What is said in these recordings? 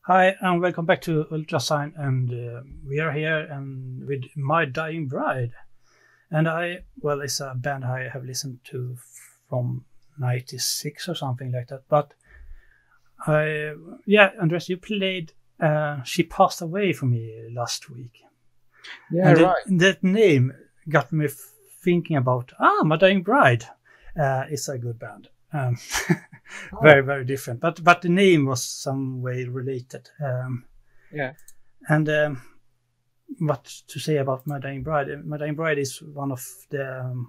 Hi, and welcome back to Ultrasign, and we are here and with My Dying Bride. And it's a band I have listened to from 96 or something like that. But Andres, you played She Passed Away from me last week. Yeah, and right. That name got me thinking about, My Dying Bride. It's a good band. Very, very different. But the name was some way related. Yeah. And what to say about My Dying Bride? My Dying Bride is one of the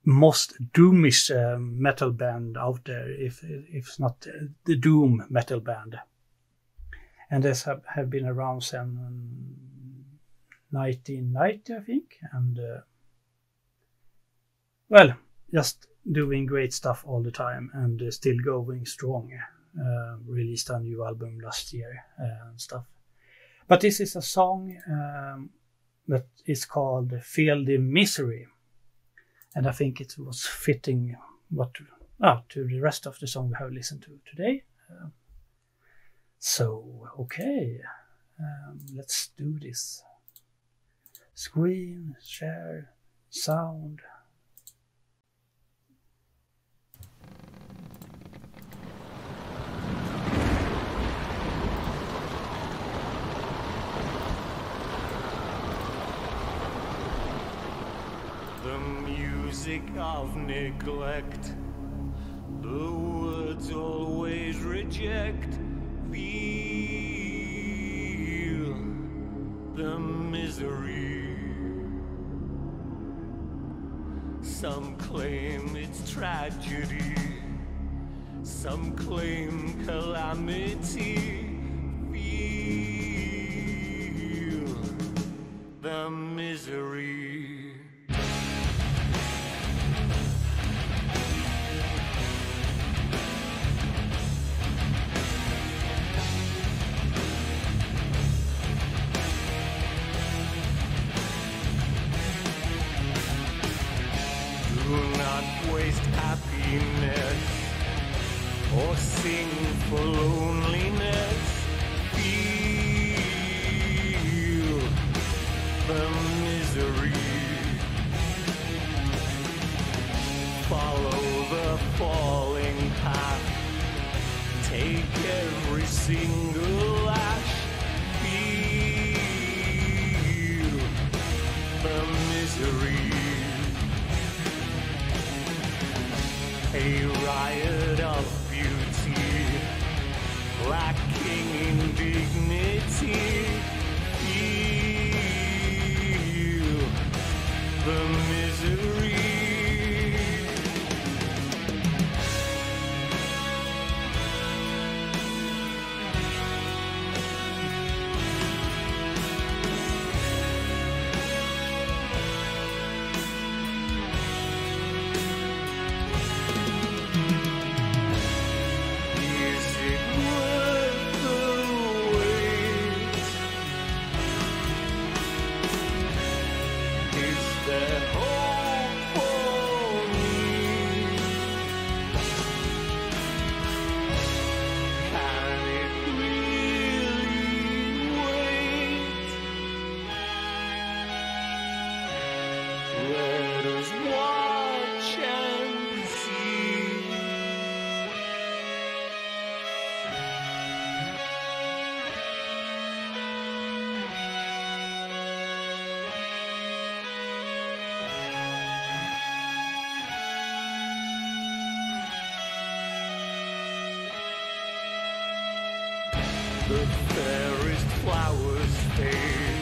most doomish metal band out there, if it's not the doom metal band. And they have been around since 1990, I think. And just doing great stuff all the time and still going strong. Released a new album last year and stuff. But this is a song that is called Feel the Misery. And I think it was fitting to the rest of the song we have listened to today. Okay, let's do this. Screen, share, sound. The music of neglect, the words always reject. Feel the misery. Some claim it's tragedy, some claim calamity. Feel the misery. Do not waste happiness or sing for loneliness. Feel the misery. Follow the falling path. Take every single lash. Feel the misery. A riot of beauty, lacking in dignity. Feel the misery. The fairest flowers fade,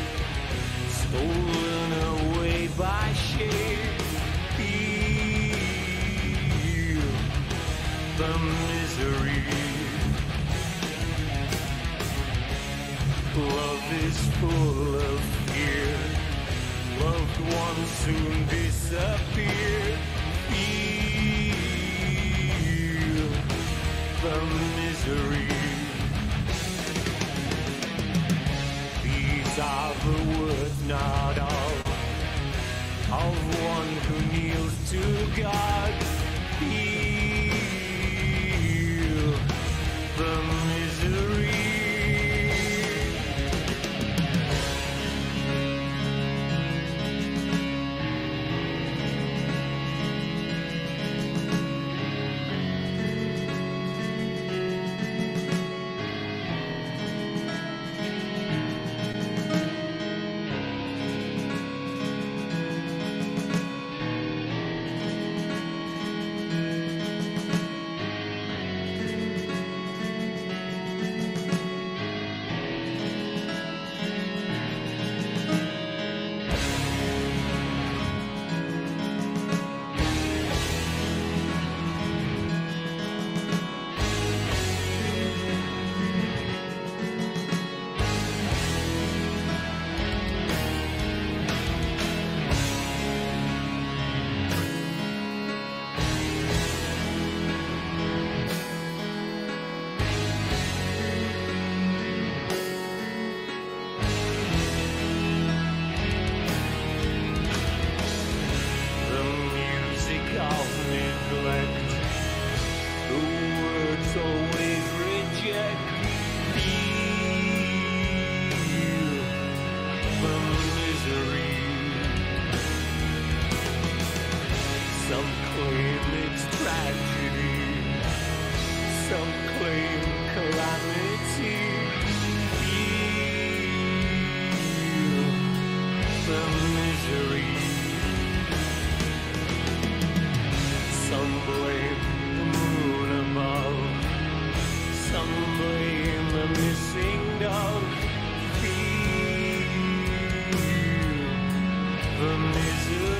stolen away by shade. Feel the misery. Love is full of fear. Loved ones soon disappear. Feel the misery. These are the words not of one who kneels to God. Feel the don't claim calamity. Feel the misery. Some blame the moon above, some blame the missing dove. Feel the misery.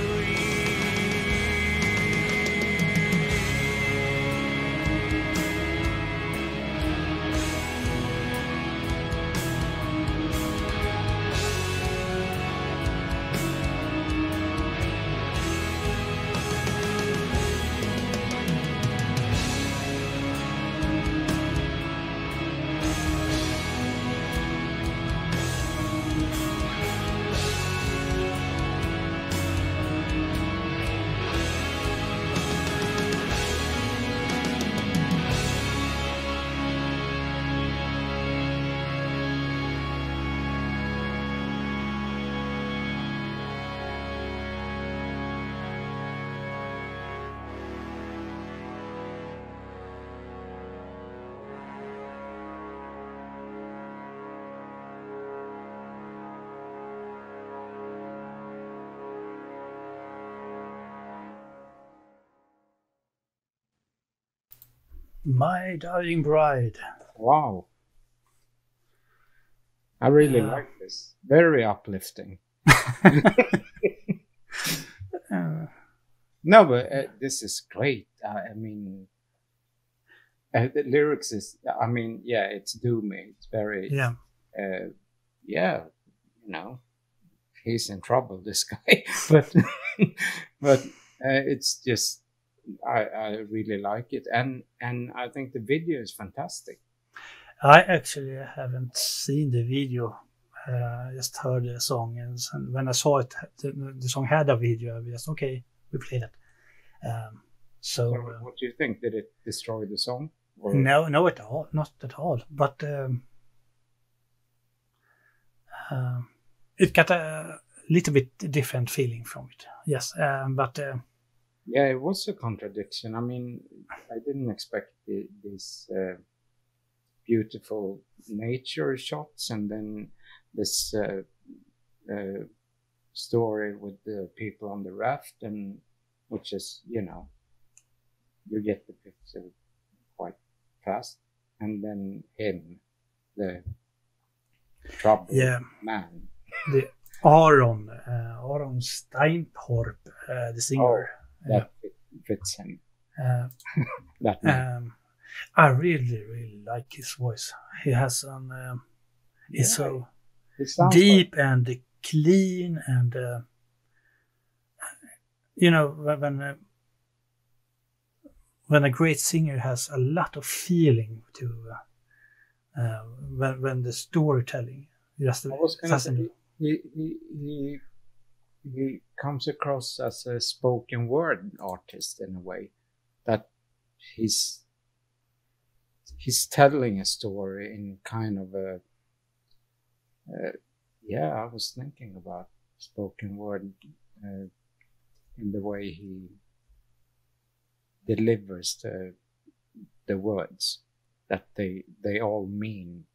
My Dying Bride. Wow. I really Yeah. like this. Very uplifting. No, but this is great. I mean, the lyrics is, I mean, yeah, it's doomy. It's very, Yeah. yeah, you know, he's in trouble, this guy. but it's just, I really like it, and I think the video is fantastic. I actually haven't seen the video. I just heard the song, and when I saw it, the song had a video. I just okay, we played it. So What do you think? Did it destroy the song? Or? no, at all, not at all. But it got a little bit different feeling from it. Yes, but Yeah, it was a contradiction. I mean, I didn't expect these beautiful nature shots, and then this story with the people on the raft, and which is, you know, you get the picture quite fast, and then him, the troubled man. The Aron Steintorp, the singer. That fits him. That man. I really like his voice. He has an it's so deep and clean, and you know, when a great singer has a lot of feeling to when the storytelling just I was gonna say, fascinating. he comes across as a spoken word artist in a way, that he's telling a story in kind of a I was thinking about spoken word in the way he delivers the words, that they all mean.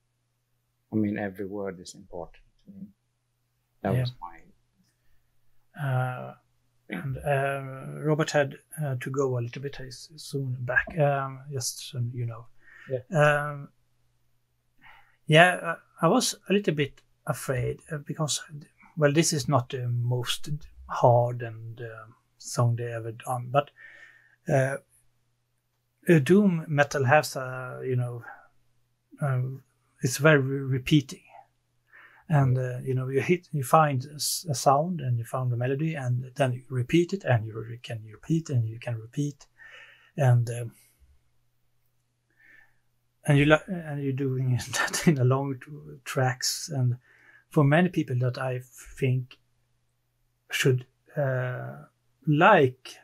I mean, every word is important to him. That was my. And Robert had to go a little bit. He's soon back. Just so you know. Yeah. I was a little bit afraid because, well, this is not the most hard and song they ever done, but doom metal has it's very repeating, and you find a sound and you found a melody, and then you repeat it, and you can repeat and you can repeat, and you're doing that in a long tracks. And for many people that I think should like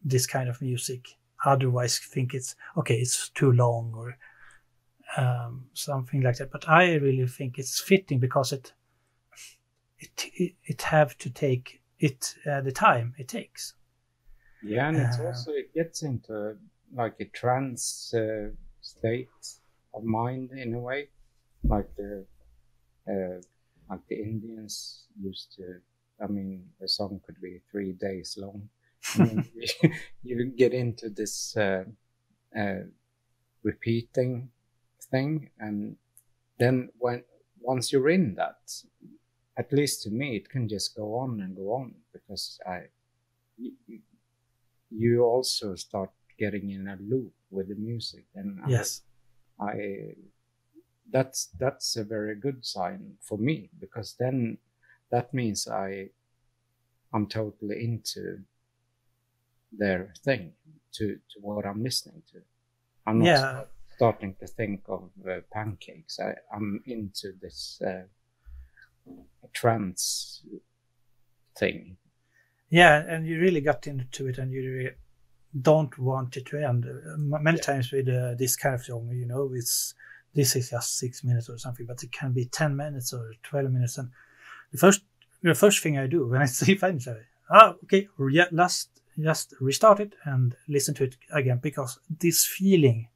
this kind of music, otherwise think it's too long or something like that. But I really think it's fitting because it have to take it the time it takes. Yeah, and it's also, it gets into like a trance state of mind in a way, like the Indians used to. I mean, a song could be 3 days long. I mean, you get into this repeating thing, and then once you're in that, at least to me, it can just go on and go on, because you also start getting in a loop with the music, and Yes. that's a very good sign for me, because then that means I'm totally into their thing, to what I'm listening to. I'm not Yeah. starting to think of pancakes. I'm into this trance thing. Yeah, and you really got into it, and you really don't want it to end. Many times with this kind of song, you know, this is just 6 minutes or something, but it can be 10 minutes or 12 minutes. And the first thing I do when I see finish, okay, just restart it and listen to it again, because this feeling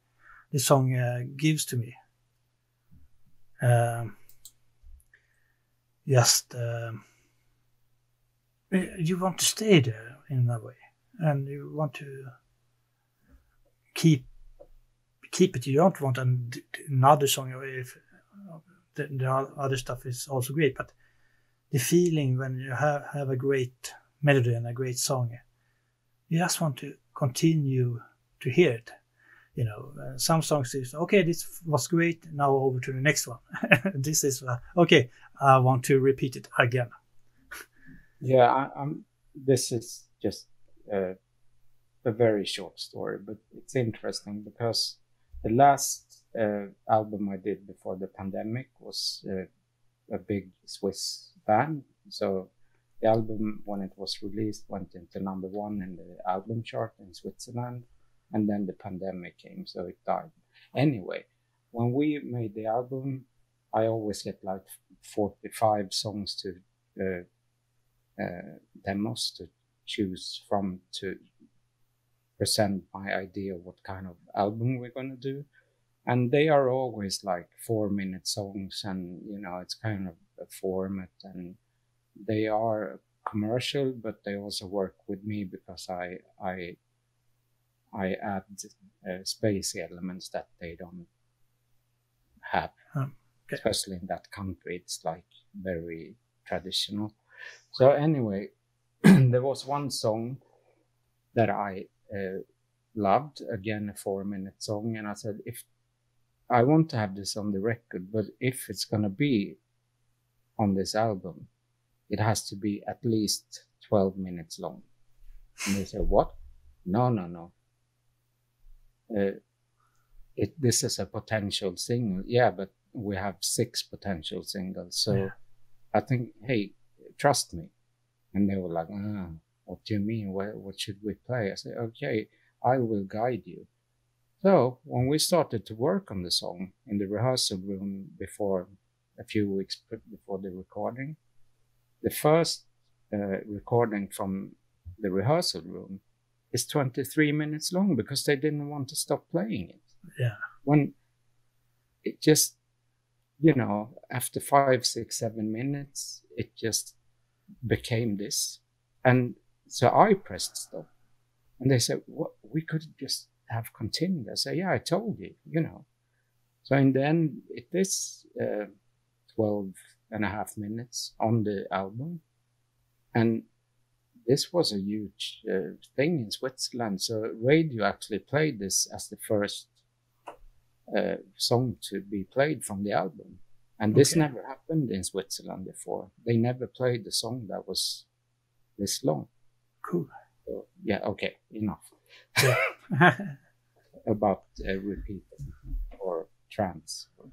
the song gives to me, you want to stay there in a way, and you want to keep it. You don't want another song. If the other stuff is also great, but the feeling when you have a great melody and a great song, you just want to continue to hear it. You know, some songs is okay, this was great, now over to the next one. This is okay, I want to repeat it again. Yeah, this is just a very short story, but it's interesting because the last album I did before the pandemic was a big Swiss band. So the album, when it was released, went into #1 in the album chart in Switzerland, and then the pandemic came, so it died. Anyway, when we made the album, I always get like 45 songs to demos to choose from, to present my idea of what kind of album we're going to do. And they are always like 4-minute songs, and you know, it's kind of a format, and they are commercial, but they also work with me because I add spacey elements that they don't have. Okay. Especially in that country, it's like very traditional. So anyway, there was one song that I loved, again a 4-minute song, and I said, if I want to have this on the record, but if it's gonna be on this album, it has to be at least 12 minutes long. And they said, what? No. This is a potential single. Yeah, but we have 6 potential singles. So yeah. I think, hey, trust me. And they were like, what do you mean? What should we play? I said, okay, I will guide you. So when we started to work on the song in the rehearsal room a few weeks before the recording, the first recording from the rehearsal room is 23 minutes long because they didn't want to stop playing it. Yeah. When it just, you know, after 5, 6, 7 minutes, it just became this. And so I pressed stop, and they said, what, we could just have continued. I said, yeah, I told you, you know. So in the end, it is 12.5 minutes on the album. And this was a huge thing in Switzerland. So radio actually played this as the first song to be played from the album. And this never happened in Switzerland before. They never played the song that was this long. Cool. So, yeah, okay, enough. About repeating or trance or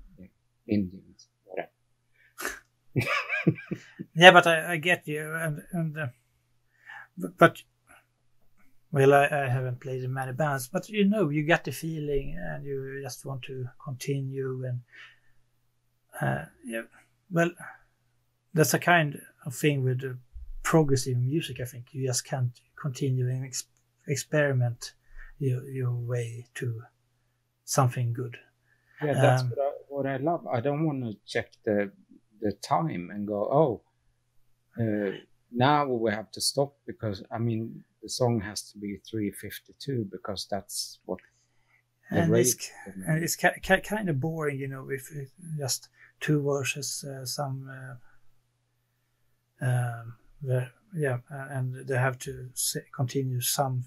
Indians, whatever. Yeah, but I get you, but well, I haven't played in many bands, but you know, you get the feeling, and you just want to continue, and yeah, well, that's a kind of thing with progressive music. I think you just can't continue and experiment your way to something good. Yeah, that's what I love. I don't want to check the time and go, oh, now we have to stop because I mean the song has to be 3:52 because that's what. And it's kind of boring, you know, if just two verses, and they have to continue some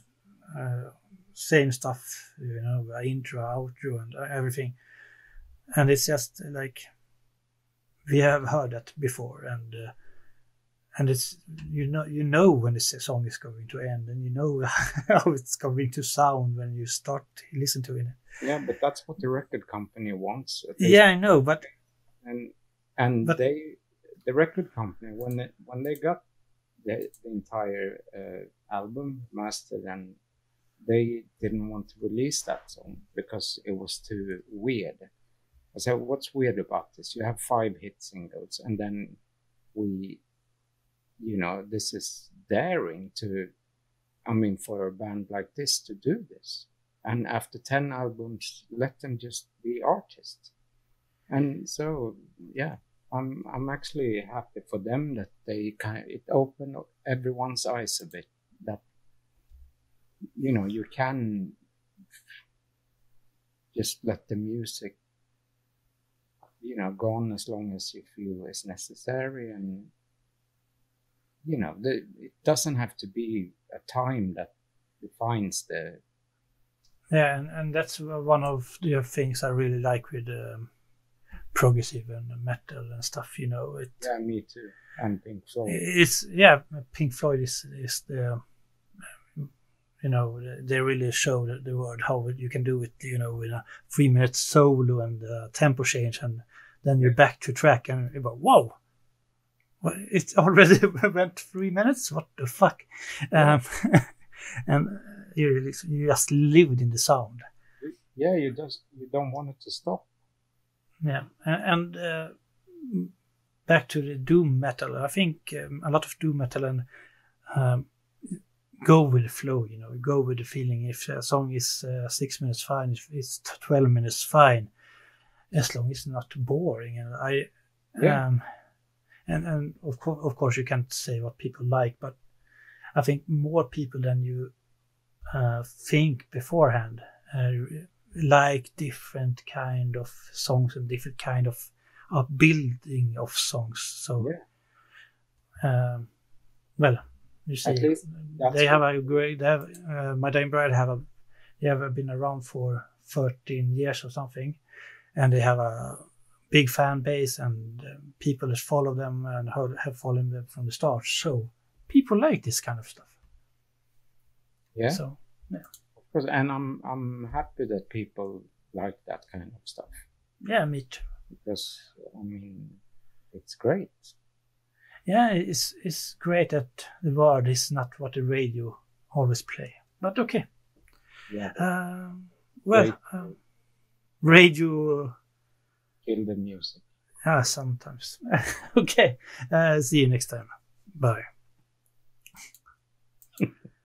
same stuff, you know, intro, outro, and everything, and it's just like we have heard that before, and it's you know when the song is going to end, and you know how it's going to sound when you start to listen to it. Yeah, but that's what the record company wants. Yeah, I know, but the record company when they got the entire album mastered, and they didn't want to release that song because it was too weird. I said, what's weird about this? You have 5 hit singles, and then this is daring to, I mean, for a band like this to do this. And after 10 albums, let them just be artists. And so, yeah, I'm actually happy for them that it opened everyone's eyes a bit, that, you know, you can just let the music, you know, go on as long as you feel is necessary. And, you know, it doesn't have to be a time that defines the... Yeah, and that's one of the things I really like with progressive and metal and stuff, you know. Yeah, me too. And Pink Floyd. Pink Floyd is the, you know, they really show the world how you can do it, you know, with a 3-minute solo and tempo change, and then you're back to track, and you go, whoa! Well, it already went 3 minutes. What the fuck? And you just lived in the sound. Yeah, you don't want it to stop. Yeah, and back to the doom metal. I think a lot of doom metal and go with the flow. You know, go with the feeling. If a song is 6 minutes, fine. If it's 12 minutes, fine. As long as it's not boring. And and of course you can't say what people like, but I think more people than you think beforehand like different kind of songs and different kind of building of songs. So, well, you see, they have a great. They have My Dying Bride they have been around for 13 years or something, and they have a big fan base, and people that follow them and have followed them from the start. So people like this kind of stuff. Yeah. So yeah. Of course, and I'm happy that people like that kind of stuff. Yeah, me too. Because I mean, it's great. Yeah, it's great that the word is not what the radio always play. But okay. Yeah. Radio. Kill the music. Sometimes. Okay. See you next time. Bye.